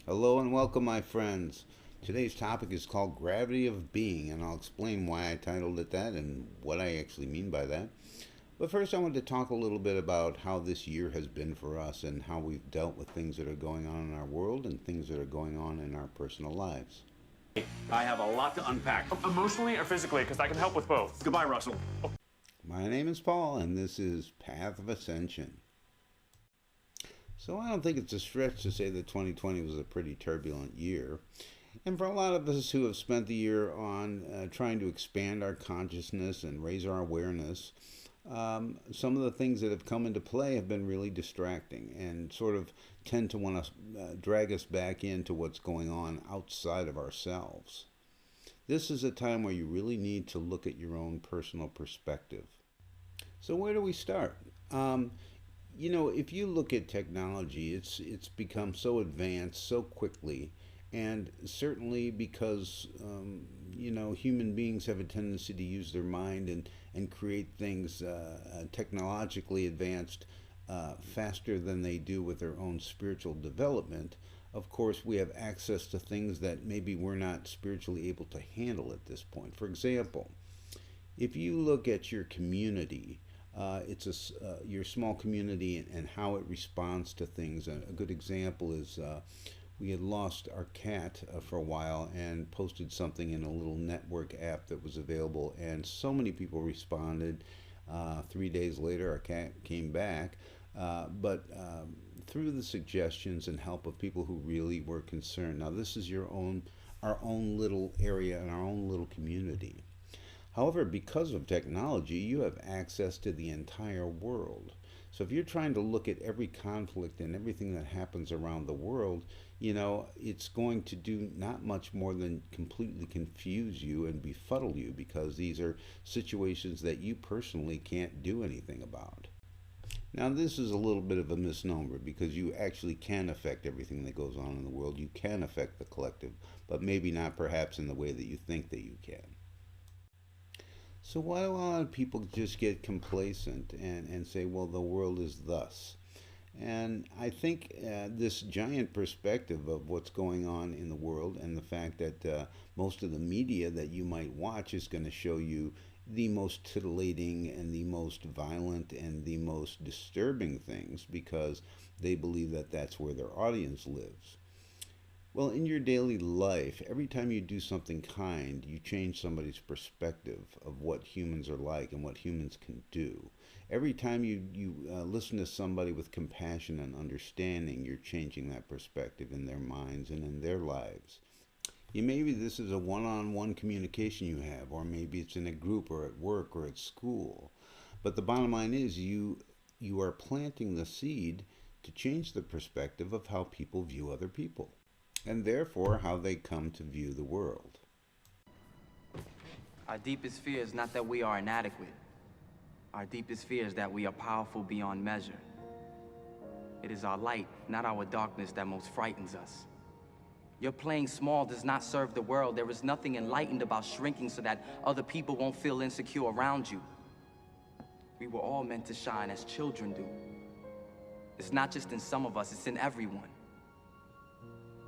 Hello and welcome, my friends. Today's topic is called Gravity of Being, and I'll explain why I titled it that and what I actually mean by that. But first, I want to talk a little bit about how this year has been for us and how we've dealt with things that are going on in our world and things that are going on in our personal lives. I have a lot to unpack. Emotionally or physically, because I can help with both. Goodbye, Russell. My name is Paul, and this is Path of Ascension. So I don't think it's a stretch to say that 2020 was a pretty turbulent year. And for a lot of us who have spent the year on trying to expand our consciousness and raise our awareness, some of the things that have come into play have been really distracting and sort of tend to want to drag us back into what's going on outside of ourselves. This is a time where you really need to look at your own personal perspective. So where do we start? If you look at technology, it's become so advanced so quickly, and certainly because human beings have a tendency to use their mind and create things technologically advanced faster than they do with their own spiritual development. Of course, we have access to things that maybe we're not spiritually able to handle at this point. For example, if you look at your community, your small community and how it responds to things. A good example is we had lost our cat for a while and posted something in a little network app that was available, and so many people responded. 3 days later, our cat came back, but through the suggestions and help of people who really were concerned. Now, this is our own little area and our own little community. However, because of technology, you have access to the entire world. So if you're trying to look at every conflict and everything that happens around the world, it's going to do not much more than completely confuse you and befuddle you, because these are situations that you personally can't do anything about. Now, this is a little bit of a misnomer, because you actually can affect everything that goes on in the world. You can affect the collective, but maybe not perhaps in the way that you think that you can. So why do a lot of people just get complacent and say, well, the world is thus? And I think this giant perspective of what's going on in the world, and the fact that most of the media that you might watch is going to show you the most titillating and the most violent and the most disturbing things, because they believe that that's where their audience lives. Well, in your daily life, every time you do something kind, you change somebody's perspective of what humans are like and what humans can do. Every time you listen to somebody with compassion and understanding, you're changing that perspective in their minds and in their lives. Maybe this is a one-on-one communication you have, or maybe it's in a group or at work or at school. But the bottom line is you are planting the seed to change the perspective of how people view other people, and therefore how they come to view the world. Our deepest fear is not that we are inadequate. Our deepest fear is that we are powerful beyond measure. It is our light, not our darkness, that most frightens us. Your playing small does not serve the world. There is nothing enlightened about shrinking so that other people won't feel insecure around you. We were all meant to shine as children do. It's not just in some of us, it's in everyone.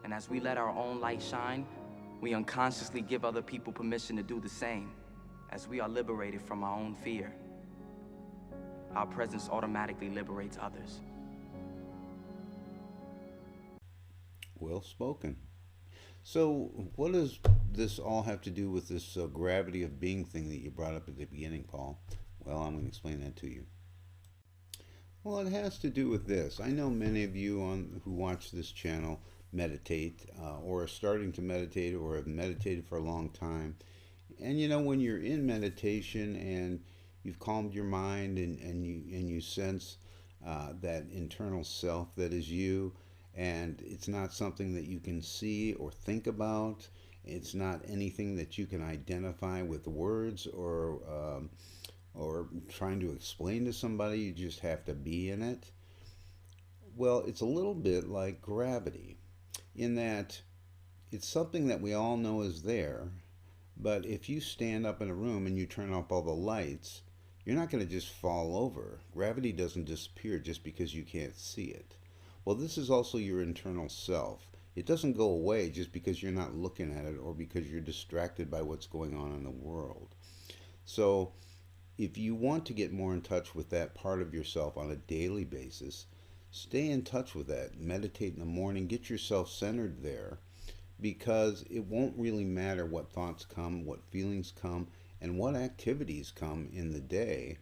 And as we let our own light shine, we unconsciously give other people permission to do the same. As we are liberated from our own fear, our presence automatically liberates others. Well spoken. So what does this all have to do with this gravity of being thing that you brought up at the beginning, Paul? Well, I'm going to explain that to you. Well, it has to do with this. I know many of you who watch this channel meditate, or are starting to meditate, or have meditated for a long time. And when you're in meditation and you've calmed your mind and you sense that internal self that is you, and it's not something that you can see or think about, it's not anything that you can identify with words or trying to explain to somebody, you just have to be in it. Well, it's a little bit like gravity, in that it's something that we all know is there, but if you stand up in a room and you turn off all the lights, you're not going to just fall over. Gravity doesn't disappear just because you can't see it. Well, this is also your internal self. It doesn't go away just because you're not looking at it or because you're distracted by what's going on in the world. So if you want to get more in touch with that part of yourself on a daily basis, stay in touch with that. Meditate in the morning, get yourself centered there, because it won't really matter what thoughts come, what feelings come, and what activities come in the day.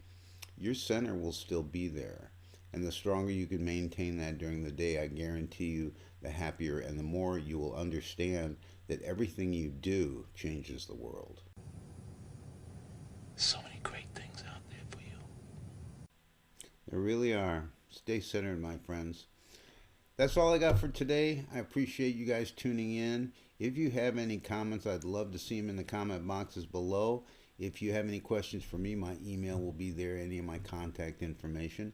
Your center will still be there. And the stronger you can maintain that during the day, I guarantee you, the happier and the more you will understand that everything you do changes the world. So many great things out there for you. There really are. Stay centered, my friends. That's all I got for today. I appreciate you guys tuning in. If you have any comments, I'd love to see them in the comment boxes below. If you have any questions for me, my email will be there, any of my contact information.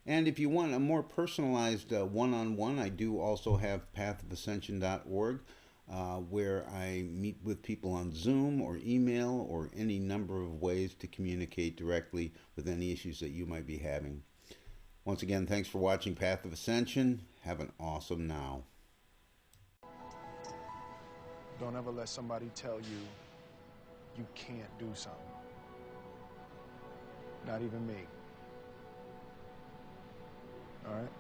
And if you want a more personalized one-on-one, I do also have pathofascension.org, where I meet with people on Zoom or email or any number of ways to communicate directly with any issues that you might be having. Once again, thanks for watching Path of Ascension. Have an awesome now. Don't ever let somebody tell you you can't do something. Not even me. All right?